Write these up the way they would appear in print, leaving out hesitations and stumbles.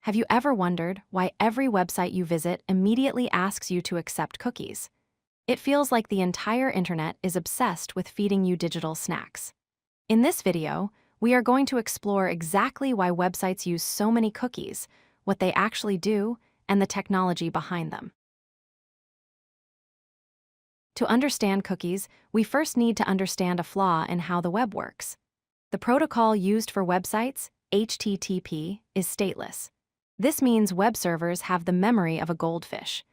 Have you ever wondered why every website you visit immediately asks you to accept cookies? It feels like the entire internet is obsessed with feeding you digital snacks. In this video, we are going to explore exactly why websites use so many cookies, what they actually do, and the technology behind them. To understand cookies, we first need to understand a flaw in how the web works. The protocol used for websites, HTTP, is stateless. This means web servers have the memory of a goldfish.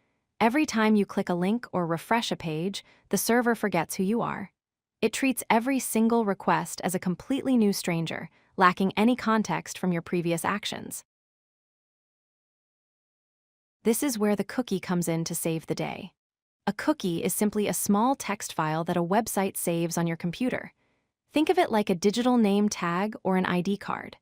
Every time you click a link or refresh a page, the server forgets who you are. It treats every single request as a completely new stranger, lacking any context from your previous actions. This is where the cookie comes in to save the day. A cookie is simply a small text file that a website saves on your computer. Think of it like a digital name tag or an ID card.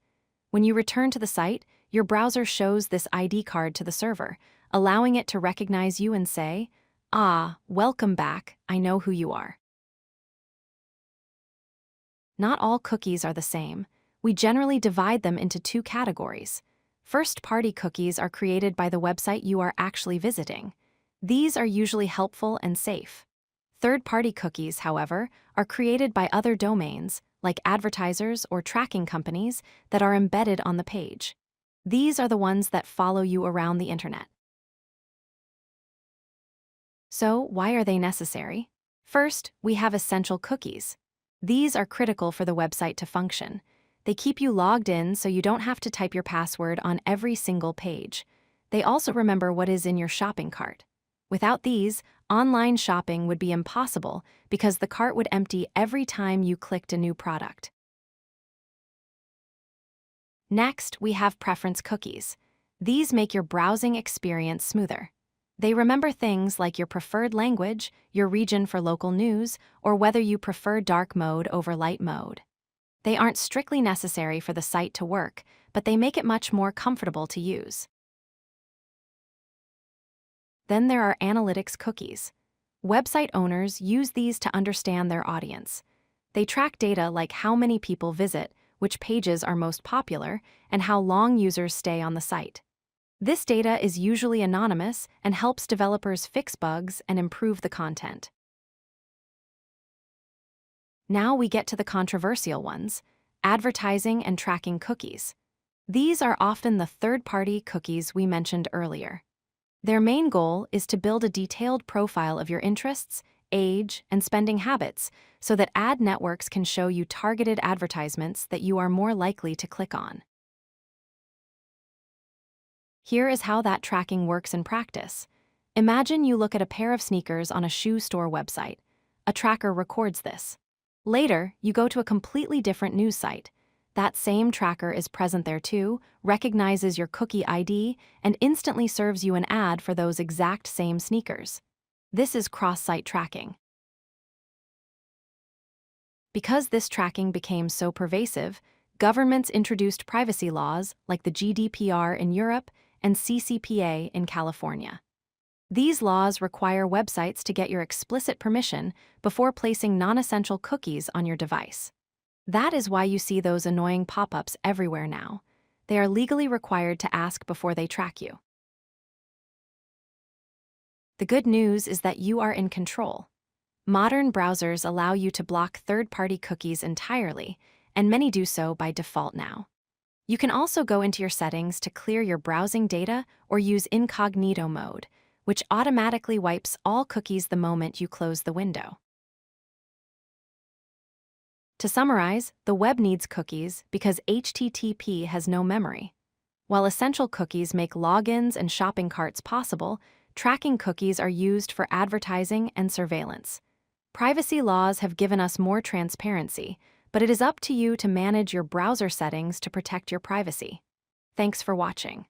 When you return to the site, your browser shows this ID card to the server, allowing it to recognize you and say, "Ah, welcome back, I know who you are." Not all cookies are the same. We generally divide them into two categories. First-party cookies are created by the website you are actually visiting. These are usually helpful and safe. Third-party cookies, however, are created by other domains, like advertisers or tracking companies, that are embedded on the page. These are the ones that follow you around the internet. So, why are they necessary? First, we have essential cookies. These are critical for the website to function. They keep you logged in so you don't have to type your password on every single page. They also remember what is in your shopping cart. Without these, online shopping would be impossible because the cart would empty every time you clicked a new product. Next, we have preference cookies. These make your browsing experience smoother. They remember things like your preferred language, your region for local news, or whether you prefer dark mode over light mode. They aren't strictly necessary for the site to work, but they make it much more comfortable to use. Then there are analytics cookies. Website owners use these to understand their audience. They track data like how many people visit, which pages are most popular, and how long users stay on the site. This data is usually anonymous and helps developers fix bugs and improve the content. Now we get to the controversial ones, advertising and tracking cookies. These are often the third-party cookies we mentioned earlier. Their main goal is to build a detailed profile of your interests, age, and spending habits so that ad networks can show you targeted advertisements that you are more likely to click on. Here is how that tracking works in practice. Imagine you look at a pair of sneakers on a shoe store website. A tracker records this. Later, you go to a completely different news site. That same tracker is present there too, recognizes your cookie ID, and instantly serves you an ad for those exact same sneakers. This is cross-site tracking. Because this tracking became so pervasive, governments introduced privacy laws like the GDPR in Europe and CCPA in California. These laws require websites to get your explicit permission before placing non-essential cookies on your device. That is why you see those annoying pop-ups everywhere now. They are legally required to ask before they track you. The good news is that you are in control. Modern browsers allow you to block third-party cookies entirely, and many do so by default now. You can also go into your settings to clear your browsing data or use incognito mode, which automatically wipes all cookies the moment you close the window. To summarize, the web needs cookies because HTTP has no memory. While essential cookies make logins and shopping carts possible, tracking cookies are used for advertising and surveillance. Privacy laws have given us more transparency, but it is up to you to manage your browser settings to protect your privacy. Thanks for watching.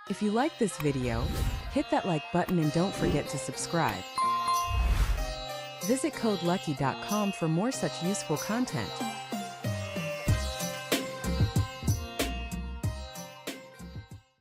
If you like this video, hit that like button and don't forget to subscribe. Visit codelucky.com for more such useful content.